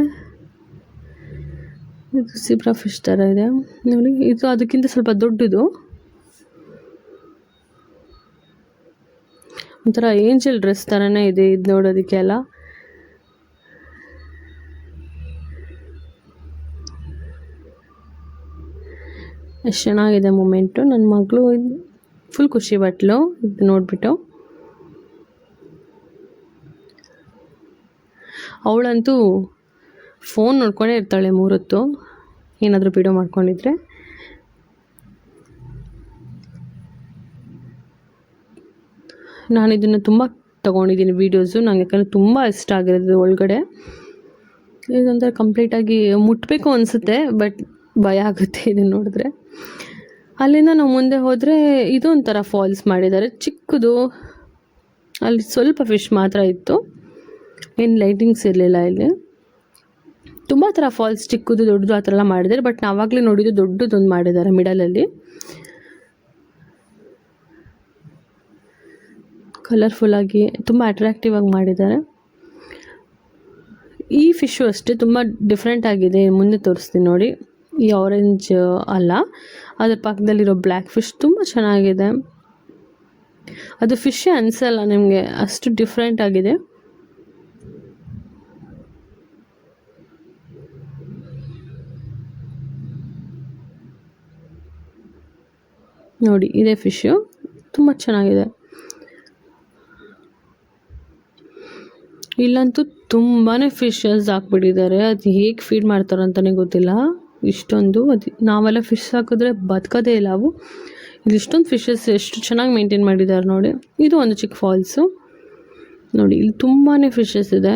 Speaker 1: ಇದು ಸಿಬ್ರಾ ಫಿಶ್ ಥರ ಇದೆ ನೋಡಿ. ಇದು ಅದಕ್ಕಿಂತ ಸ್ವಲ್ಪ ದೊಡ್ಡದು, ಒಂಥರ ಏಂಜಲ್ ಡ್ರೆಸ್ ಥರನೇ ಇದೆ ಇದು ನೋಡೋದಕ್ಕೆಲ್ಲ. ಎಷ್ಟು ಚೆನ್ನಾಗಿದೆ ಮೂಮೆಂಟು. ನನ್ನ ಮಗಳು ಫುಲ್ ಖುಷಿ ಪಟ್ಲು ಇದು ನೋಡಿಬಿಟ್ಟು. ಅವಳಂತೂ ಫೋನ್ ನೋಡ್ಕೊಂಡೇ ಇರ್ತಾಳೆ 3 ಹೊತ್ತು, ಏನಾದರೂ ವಿಡಿಯೋ ಮಾಡ್ಕೊಂಡಿದ್ರೆ. ನಾನು ಇದನ್ನು ತುಂಬ ತೊಗೊಂಡಿದ್ದೀನಿ ವೀಡಿಯೋಸು, ನನಗೆ ಯಾಕಂದರೆ ತುಂಬ ಇಷ್ಟ ಆಗಿರೋದು ಒಳಗಡೆ. ಇದೊಂಥರ ಕಂಪ್ಲೀಟಾಗಿ ಮುಟ್ಟಬೇಕು ಅನಿಸುತ್ತೆ, ಬಟ್ ಭಯ ಆಗುತ್ತೆ ಇದನ್ನು ನೋಡಿದ್ರೆ. ಅಲ್ಲಿಂದ ನಾವು ಮುಂದೆ ಹೋದರೆ ಇದು ಒಂಥರ ಫಾಲ್ಸ್ ಮಾಡಿದ್ದಾರೆ ಚಿಕ್ಕದು. ಅಲ್ಲಿ ಸ್ವಲ್ಪ ಫಿಶ್ ಮಾತ್ರ ಇತ್ತು, ಏನು ಲೈಟಿಂಗ್ಸ್ ಇರಲಿಲ್ಲ. ಇಲ್ಲಿ ತುಂಬ ಥರ ಫಾಲ್ಸ್ ಚಿಕ್ಕದು ದೊಡ್ಡದು ಆ ಥರ ಎಲ್ಲ ಮಾಡಿದ್ದಾರೆ, ಬಟ್ ನಾವಾಗಲೇ ನೋಡಿದ್ದು ದೊಡ್ಡದೊಂದು ಮಾಡಿದ್ದಾರೆ ಮಿಡಲಲ್ಲಿ. ಕಲರ್ಫುಲ್ಲಾಗಿ ತುಂಬ ಅಟ್ರಾಕ್ಟಿವ್ ಆಗಿ ಮಾಡಿದ್ದಾರೆ. ಈ ಫಿಶ್ಶು ಅಷ್ಟೇ ತುಂಬ ಡಿಫ್ರೆಂಟ್ ಆಗಿದೆ, ಮುಂದೆ ತೋರಿಸ್ತೀನಿ ನೋಡಿ. ಈ ಆರೆಂಜ್ ಅಲ್ಲ, ಅದ್ರ ಪಕ್ಕದಲ್ಲಿರೋ ಬ್ಲ್ಯಾಕ್ ಫಿಶ್ ತುಂಬ ಚೆನ್ನಾಗಿದೆ. ಅದು ಫಿಶ್ಶೇ ಅನಿಸಲ್ಲ ನಿಮಗೆ, ಅಷ್ಟು ಡಿಫ್ರೆಂಟ್ ಆಗಿದೆ. ನೋಡಿ ಇದೇ ಫಿಶ್ಶು, ತುಂಬ ಚೆನ್ನಾಗಿದೆ. ಇಲ್ಲಂತೂ ತುಂಬಾ ಫಿಶಸ್ ಹಾಕ್ಬಿಟ್ಟಿದ್ದಾರೆ. ಅದು ಹೇಗೆ ಫೀಡ್ ಮಾಡ್ತಾರೆ ಅಂತಲೇ ಗೊತ್ತಿಲ್ಲ. ಇಷ್ಟೊಂದು ಅದು ನಾವೆಲ್ಲ ಫಿಶ್ ಹಾಕಿದ್ರೆ ಬದುಕೋದೇ ಇಲ್ಲ ಅವು. ಇಲ್ಲಿ ಇಷ್ಟೊಂದು ಫಿಶಸ್ ಎಷ್ಟು ಚೆನ್ನಾಗಿ ಮೇಂಟೈನ್ ಮಾಡಿದ್ದಾರೆ ನೋಡಿ. ಇದು ಒಂದು ಚಿಕ್ಕ ಫಾಲ್ಸು ನೋಡಿ, ಇಲ್ಲಿ ತುಂಬಾ ಫಿಶಸ್ ಇದೆ.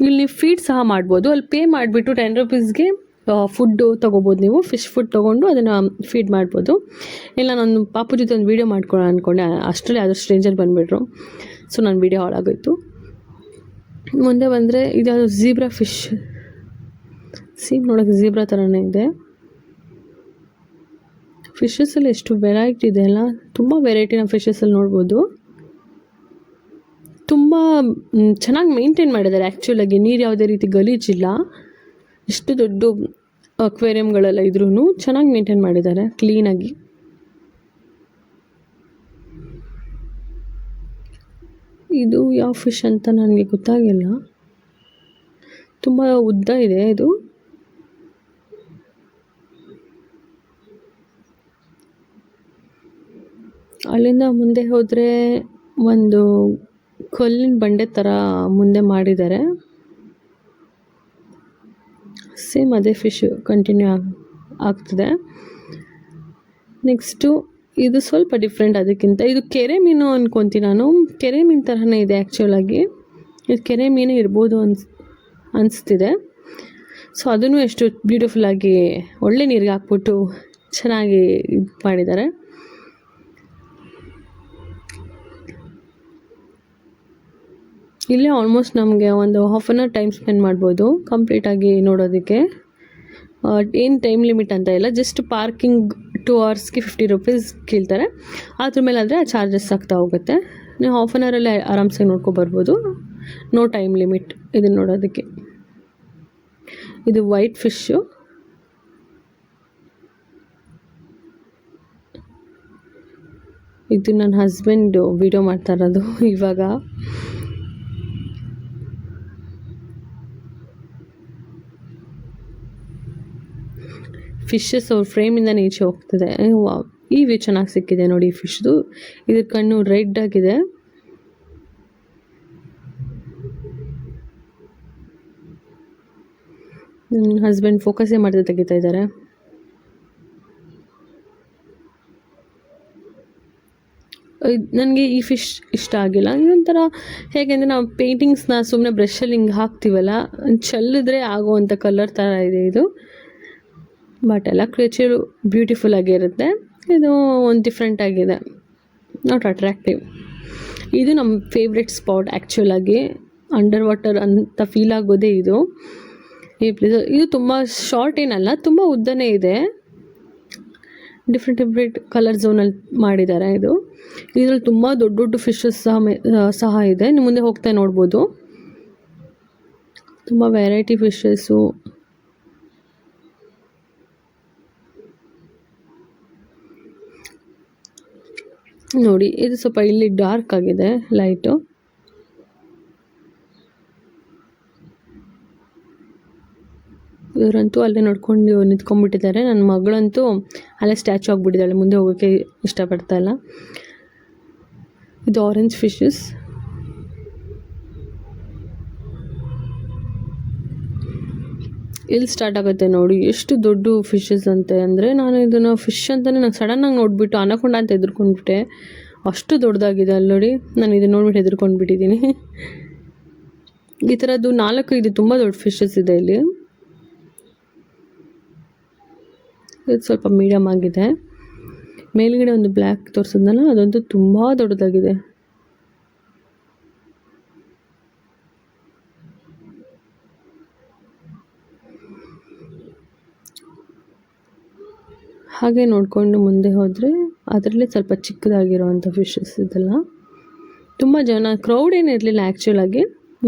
Speaker 1: ಇಲ್ಲಿ ನೀವು ಫೀಡ್ ಸಹ ಮಾಡ್ಬೋದು. ಅಲ್ಲಿ ಪೇ ಮಾಡಿಬಿಟ್ಟು 10 ರೂಪೀಸ್ಗೆ ಫುಡ್ಡು ತೊಗೋಬೋದು. ನೀವು ಫಿಶ್ ಫುಡ್ ತೊಗೊಂಡು ಅದನ್ನು ಫೀಡ್ ಮಾಡ್ಬೋದು. ಇಲ್ಲ ನಾನು ಪಾಪು ಜೊತೆ ಒಂದು ವೀಡಿಯೋ ಮಾಡ್ಕೊಳ್ಳೋಣ ಅಂದ್ಕೊಂಡೆ, ಅಷ್ಟರಲ್ಲಿ ಯಾವ್ದೋ ಸ್ಟ್ರೇಂಜರ್ ಬಂದುಬಿಟ್ರು. ಸೊ ನನ್ನ ವೀಡಿಯೋ ಹಾಳಾಗೋಯ್ತು. ಮುಂದೆ ಬಂದರೆ ಇದ್ಯಾವುದು ಝೀಬ್ರಾ ಫಿಶ್. ಸೇಮ್ ನೋಡೋಕ್ಕೆ ಝೀಬ್ರಾ ಥರನೇ ಇದೆ. ಫಿಶಸಲ್ಲಿ ಎಷ್ಟು ವೆರೈಟಿ ಇದೆ ಅಲ್ಲ, ತುಂಬ ವೆರೈಟಿನ ಫಿಶಸಲ್ಲಿ ನೋಡ್ಬೋದು. ತುಂಬ ಚೆನ್ನಾಗಿ ಮೇಂಟೈನ್ ಮಾಡಿದ್ದಾರೆ ಆ್ಯಕ್ಚುಲಾಗಿ. ನೀರು ಯಾವುದೇ ರೀತಿ ಗಲೀಜಿಲ್ಲ. ಇಷ್ಟು ದೊಡ್ಡ ಅಕ್ವೇರಿಯಮ್ಗಳೆಲ್ಲ ಇದ್ರೂ ಚೆನ್ನಾಗಿ ಮೇಂಟೈನ್ ಮಾಡಿದ್ದಾರೆ ಕ್ಲೀನಾಗಿ. ಇದು ಯಾವ ಫಿಶ್ ಅಂತ ನನಗೆ ಗೊತ್ತಾಗಿಲ್ಲ, ತುಂಬ ಉದ್ದ ಇದೆ ಇದು. ಅಲ್ಲಿಂದ ಮುಂದೆ ಹೋದರೆ ಒಂದು ಕಲ್ಲಿನ ಬಂಡೆ ಥರ ಮುಂದೆ ಮಾಡಿದ್ದಾರೆ. ಸೇಮ್ ಅದೇ ಫಿಶ್ ಕಂಟಿನ್ಯೂ ಆಗ್ತದೆ. ನೆಕ್ಸ್ಟು ಇದು ಸ್ವಲ್ಪ ಡಿಫ್ರೆಂಟ್ ಅದಕ್ಕಿಂತ. ಇದು ಕೆರೆ ಮೀನು ಅಂದ್ಕೊತೀನಿ ನಾನು. ಕೆರೆ ಮೀನು ಥರನೇ ಇದೆ ಆ್ಯಕ್ಚುಲಾಗಿ. ಇದು ಕೆರೆ ಮೀನು ಇರ್ಬೋದು ಅನಿಸ್ತಿದೆ. ಸೊ ಅದನ್ನು ಎಷ್ಟು ಬ್ಯೂಟಿಫುಲ್ಲಾಗಿ ಒಳ್ಳೆ ನೀರಿಗೆ ಹಾಕ್ಬಿಟ್ಟು ಚೆನ್ನಾಗಿ ಇದು ಮಾಡಿದ್ದಾರೆ. ಇಲ್ಲೇ ಆಲ್ಮೋಸ್ಟ್ ನಮಗೆ ಒಂದು half an hour time spend ಮಾಡ್ಬೋದು ಕಂಪ್ಲೀಟಾಗಿ ನೋಡೋದಕ್ಕೆ. ಏನು ಟೈಮ್ ಲಿಮಿಟ್ ಅಂತ ಇಲ್ಲ, ಜಸ್ಟ್ ಪಾರ್ಕಿಂಗ್ 2 ಅವರ್ಸ್ಗೆ 50 ರೂಪೀಸ್ ಕೇಳ್ತಾರೆ. ಅದ್ರ ಮೇಲೆ ಆದರೆ ಚಾರ್ಜಸ್ ಆಗ್ತಾ ಹೋಗುತ್ತೆ. ನೀವು ಹಾಫ್ ಆನ್ ಅವರಲ್ಲೇ ಆರಾಮ್ಸಾಗಿ ನೋಡ್ಕೊಬರ್ಬೋದು. ನೋ ಟೈಮ್ ಲಿಮಿಟ್ ಇದನ್ನು ನೋಡೋದಕ್ಕೆ. ಇದು ವೈಟ್ ಫಿಶ್ಶು. ಇದು ನನ್ನ ಹಸ್ಬೆಂಡು ವಿಡಿಯೋ ಮಾಡ್ತಾ ಇರೋದು ಇವಾಗ. ಫಿಶಸ್ ಅವ್ರ ಫ್ರೇಮಿಂದ ಈಚೆ ಹೋಗ್ತದೆ. ಈ ವ್ಯೂ ಚೆನ್ನಾಗಿ ಸಿಕ್ಕಿದೆ ನೋಡಿ ಈ ಫಿಶ್ದು. ಇದ್ರ ಕಣ್ಣು ರೆಡ್ ಆಗಿದೆ. ನನ್ನ ಹಸ್ಬೆಂಡ್ ಫೋಕಸ್ಸೇ ಮಾಡ್ತಾ ತೆಗಿತಾ ಇದ್ದಾರೆ. ನನಗೆ ಈ ಫಿಶ್ ಇಷ್ಟ ಆಗಿಲ್ಲ. ಇದೊಂಥರ ಹೇಗೆ ಅಂದರೆ ನಾವು ಪೇಂಟಿಂಗ್ಸ್ನ ಸುಮ್ಮನೆ ಬ್ರಷಲ್ಲಿ ಹಿಂಗೆ ಹಾಕ್ತೀವಲ್ಲ, ಚೆಲ್ಲಿದ್ರೆ ಆಗೋವಂಥ ಕಲರ್ ಥರ ಇದೆ ಇದು. ಬಟ್ ಎಲ್ಲ ಕ್ರಿಯೇಚರು ಬ್ಯೂಟಿಫುಲ್ ಆಗಿರುತ್ತೆ. ಇದು ಒಂದು ಡಿಫ್ರೆಂಟ್ ಆಗಿದೆ, ನಾಟ್ ಅಟ್ರಾಕ್ಟಿವ್. ಇದು ನಮ್ಮ ಫೇವ್ರೆಟ್ ಸ್ಪಾಟ್ ಆ್ಯಕ್ಚುಲಾಗಿ. ಅಂಡರ್ ವಾಟರ್ ಅಂತ ಫೀಲ್ ಆಗೋದೇ ಇದು ಈ ಪ್ಲೇಸ್. ಇದು ತುಂಬ ಶಾರ್ಟ್ ಏನಲ್ಲ, ತುಂಬ ಉದ್ದನೇ ಇದೆ. ಡಿಫ್ರೆಂಟ್ ಕಲರ್ ಝೋನಲ್ಲಿ ಮಾಡಿದ್ದಾರೆ ಇದು. ಇದರಲ್ಲಿ ತುಂಬ ದೊಡ್ಡ ದೊಡ್ಡ ಫಿಶಸ್ ಸಹ ಇದೆ. ನೀವು ಮುಂದೆ ಹೋಗ್ತಾ ನೋಡ್ಬೋದು. ತುಂಬ ವೆರೈಟಿ ಫಿಶಸ್ಸು. ನೋಡಿ ಇದು ಸ್ವಲ್ಪ ಇಲ್ಲಿ ಡಾರ್ಕ್ ಆಗಿದೆ ಲೈಟು. ಇವರಂತೂ ಅಲ್ಲೇ ನೋಡ್ಕೊಂಡು ನಿಂತ್ಕೊಂಡ್ಬಿಟ್ಟಿದ್ದಾರೆ. ನನ್ನ ಮಗಳಂತೂ ಅಲ್ಲೇ ಸ್ಟ್ಯಾಚು ಆಗಿಬಿಟ್ಟಿದ್ದಾಳೆ, ಮುಂದೆ ಹೋಗೋಕ್ಕೆ ಇಷ್ಟಪಡ್ತಾ ಇಲ್ಲ. ಇದು ಆರೆಂಜ್ ಫಿಶಸ್. ಇಲ್ಲಿ ಸ್ಟಾರ್ಟ್ ಆಗುತ್ತೆ ನೋಡಿ, ಎಷ್ಟು ದೊಡ್ಡ ಫಿಶಸ್ ಅಂತೆ. ಅಂದರೆ ನಾನು ಇದನ್ನು ಫಿಶ್ ಅಂತಲೇ ನಂಗೆ ಸಡನ್ನಾಗಿ ನೋಡಿಬಿಟ್ಟು ಅನಕೊಂಡ ಅಂತ ಎದುರ್ಕೊಂಡ್ಬಿಟ್ಟೆ. ಅಷ್ಟು ದೊಡ್ಡದಾಗಿದೆ ಅಲ್ಲಿ ನೋಡಿ. ನಾನು ಇದನ್ನು ನೋಡ್ಬಿಟ್ಟು ಎದುರ್ಕೊಂಡ್ಬಿಟ್ಟಿದ್ದೀನಿ. ಈ ಥರದ್ದು 4-5 ತುಂಬ ದೊಡ್ಡ ಫಿಶಸ್ ಇದೆ ಇಲ್ಲಿ. ಇದು ಸ್ವಲ್ಪ ಮೀಡಿಯಮ್ ಆಗಿದೆ. ಮೇಲ್ಗಡೆ ಒಂದು ಬ್ಲ್ಯಾಕ್ ತೋರಿಸಿದ್ನಲ್ಲ, ಅದಂತೂ ತುಂಬ ದೊಡ್ಡದಾಗಿದೆ. ಹಾಗೆ ನೋಡಿಕೊಂಡು ಮುಂದೆ ಹೋದರೆ ಅದರಲ್ಲೇ ಸ್ವಲ್ಪ ಚಿಕ್ಕದಾಗಿರೋವಂಥ ಫಿಶಸ್ ಇದೆಲ್ಲ. ತುಂಬ ಜನ, ಕ್ರೌಡ್ ಏನು ಇರಲಿಲ್ಲ ಆ್ಯಕ್ಚುಲಾಗಿ,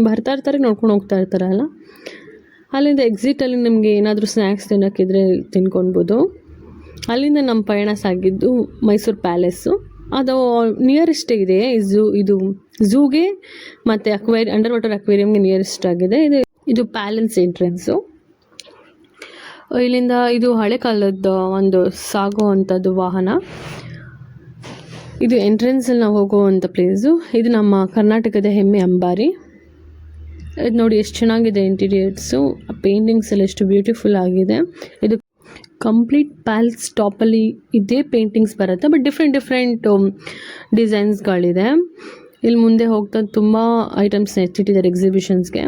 Speaker 1: ಬರ್ತಾ ಇರ್ತಾರೆ, ನೋಡ್ಕೊಂಡು ಹೋಗ್ತಾ ಇರ್ತಾರಲ್ಲ. ಅಲ್ಲಿಂದ ಎಕ್ಸಿಟಲ್ಲಿ ನಿಮಗೆ ಏನಾದರೂ ಸ್ನ್ಯಾಕ್ಸ್ ತಿನ್ನೋಕ್ಕಿದ್ರೆ ತಿನ್ಕೊಳ್ಬೋದು. ಅಲ್ಲಿಂದ ನಮ್ಮ ಪಯಣ ಸಾಗಿದ್ದು ಮೈಸೂರು ಪ್ಯಾಲೇಸು. ಅದು ನಿಯರೆಸ್ಟೇ ಇದೆ. ಇದು ಝೂಗೆ ಮತ್ತು ಅಂಡರ್ ವಾಟರ್ ಅಕ್ವೇರಿಯಮ್ಗೆ ನಿಯರೆಸ್ಟ್ ಆಗಿದೆ. ಇದು ಪ್ಯಾಲೇಸ್ ಎಂಟ್ರೆನ್ಸು. ಇಲ್ಲಿಂದ ಇದು ಹಳೆ ಕಾಲದ ಒಂದು ಸಾಗುವಂಥದ್ದು ವಾಹನ. ಇದು ಎಂಟ್ರೆನ್ಸಲ್ಲಿ ನಾವು ಹೋಗುವಂಥ ಪ್ಲೇಸು. ಇದು ನಮ್ಮ ಕರ್ನಾಟಕದ ಹೆಮ್ಮೆ ಅಂಬಾರಿ. ಇದು ನೋಡಿ ಎಷ್ಟು ಚೆನ್ನಾಗಿದೆ ಇಂಟೀರಿಯರ್ಸು, ಪೇಂಟಿಂಗ್ಸ್ ಎಲ್ಲ ಎಷ್ಟು ಬ್ಯೂಟಿಫುಲ್ ಆಗಿದೆ. ಇದು ಕಂಪ್ಲೀಟ್ ಪ್ಯಾಲೇಸ್ ಟಾಪಲ್ಲಿ ಇದೇ ಪೇಂಟಿಂಗ್ಸ್ ಬರುತ್ತೆ, ಬಟ್ ಡಿಫ್ರೆಂಟ್ ಡಿಸೈನ್ಸ್ಗಳಿದೆ. ಇಲ್ಲಿ ಮುಂದೆ ಹೋಗ್ತಾ ತುಂಬ ಐಟಮ್ಸ್ ಎತ್ತಿಟ್ಟಿದ್ದಾರೆ ಎಕ್ಸಿಬಿಷನ್ಸ್ಗೆ.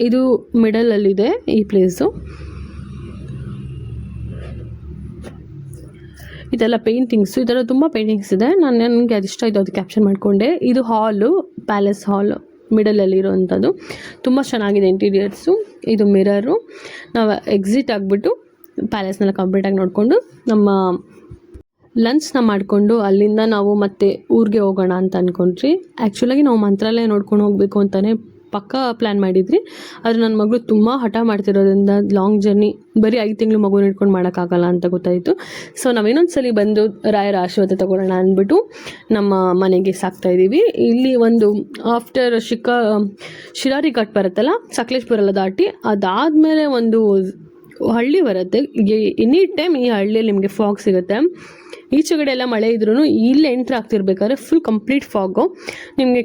Speaker 1: ಇದು ಮಿಡಲಲ್ಲಿದೆ ಈ ಪ್ಲೇಸು. ಇದೆಲ್ಲ ಪೇಂಟಿಂಗ್ಸು, ಈ ಥರ ತುಂಬ ಪೇಂಟಿಂಗ್ಸ್ ಇದೆ. ನನಗೆ ಅದಿಷ್ಟ ಆಯಿತು, ಅದು ಕ್ಯಾಪ್ಚರ್ ಮಾಡಿಕೊಂಡೆ. ಇದು ಹಾಲು, ಪ್ಯಾಲೇಸ್ ಹಾಲ್ ಮಿಡಲಲ್ಲಿರೋವಂಥದ್ದು. ತುಂಬ ಚೆನ್ನಾಗಿದೆ ಇಂಟೀರಿಯರ್ಸು. ಇದು ಮಿರರು. ನಾವು ಎಕ್ಸಿಟ್ ಆಗಿಬಿಟ್ಟು ಪ್ಯಾಲೇಸ್ನೆಲ್ಲ ಕಂಪ್ಲೀಟಾಗಿ ನೋಡಿಕೊಂಡು ನಮ್ಮ ಲಂಚ್ನ ಮಾಡಿಕೊಂಡು ಅಲ್ಲಿಂದ ನಾವು ಮತ್ತೆ ಊರಿಗೆ ಹೋಗೋಣ ಅಂತ ಅಂದ್ಕೊಂಡ್ರಿ. ಆ್ಯಕ್ಚುಲಾಗಿ ನಾವು ಮಂತ್ರಾಲಯ ನೋಡ್ಕೊಂಡು ಹೋಗಬೇಕು ಅಂತಲೇ ಪಕ್ಕಾ ಪ್ಲ್ಯಾನ್ ಮಾಡಿದ್ರಿ. ಆದರೆ ನನ್ನ ಮಗಳು ತುಂಬ ಹಠ ಮಾಡ್ತಿರೋದ್ರಿಂದ ಲಾಂಗ್ ಜರ್ನಿ ಬರೀ 5 ತಿಂಗಳು ಮಗು ಇಟ್ಕೊಂಡು ಮಾಡೋಕ್ಕಾಗಲ್ಲ ಅಂತ ಗೊತ್ತಾಯಿತು. ಸೊ ನಾವೇನೊಂದ್ಸಲಿ ಬಂದು ರಾಯರ ಆಶೀರ್ವಾದ ತೊಗೊಳ್ಳೋಣ ಅಂದ್ಬಿಟ್ಟು ನಮ್ಮ ಮನೆಗೆ ಸಾಕ್ತಾಯಿದ್ದೀವಿ. ಇಲ್ಲಿ ಒಂದು ಆಫ್ಟರ್ ಶಿರಾರಿ ಘಾಟ್ ಬರುತ್ತಲ್ಲ, ಸಕಲೇಶ್ಪುರ ದಾಟಿ ಅದಾದಮೇಲೆ ಒಂದು ಹಳ್ಳಿ ಬರುತ್ತೆ. ಎನಿ ಟೈಮ್ ಈ ಹಳ್ಳಿಯಲ್ಲಿ ನಿಮಗೆ ಫಾಗ್ ಸಿಗುತ್ತೆ. ಈಚೆಗಡೆ ಎಲ್ಲ ಮಳೆ ಇದ್ರೂ ಇಲ್ಲಿ ಎಂಟ್ರ್ ಆಗ್ತಿರ್ಬೇಕಾದ್ರೆ ಫುಲ್ ಕಂಪ್ಲೀಟ್ ಫಾಗು. ನಿಮಗೆ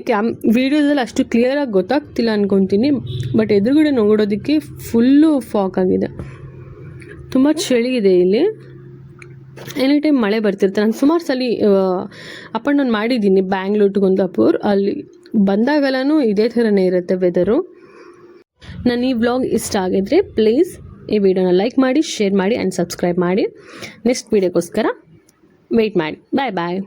Speaker 1: ವೀಡಿಯೋಸಲ್ಲಿ ಅಷ್ಟು ಕ್ಲಿಯರಾಗಿ ಗೊತ್ತಾಗ್ತಿಲ್ಲ ಅಂದ್ಕೊತೀನಿ, ಬಟ್ ಎದುರುಗಡೆ ನೋಡೋದಕ್ಕೆ ಫುಲ್ಲು ಫಾಗ್ ಆಗಿದೆ. ತುಂಬ ಚಳಿ ಇದೆ ಇಲ್ಲಿ. ಎನಿ ಟೈಮ್ ಮಳೆ ಬರ್ತಿರ್ತಾರೆ. ನಾನು ಸುಮಾರು ಸಲ ಅಪ್ ಆ್ಯಂಡ್ ಡೌನ್ ಮಾಡಿದ್ದೀನಿ ಬ್ಯಾಂಗ್ಳೂರ್ ಟು ಕುಂದಾಪುರ್. ಅಲ್ಲಿ ಬಂದಾಗಲೂ ಇದೇ ಥರನೇ ಇರುತ್ತೆ ವೆದರು. ನನ್ನ ಈ ವ್ಲಾಗ್ ಇಷ್ಟ ಆಗಿದ್ರೆ ಪ್ಲೀಸ್ ಈ ವಿಡಿಯೋನ ಲೈಕ್ ಮಾಡಿ, ಶೇರ್ ಮಾಡಿ ಆ್ಯಂಡ್ ಸಬ್ಸ್ಕ್ರೈಬ್ ಮಾಡಿ. ನೆಕ್ಸ್ಟ್ ವೀಡಿಯೋಗೋಸ್ಕರ ವೆಯ್ಟ್ ಮಾಡಿ. ಬಾಯ್ ಬಾಯ್.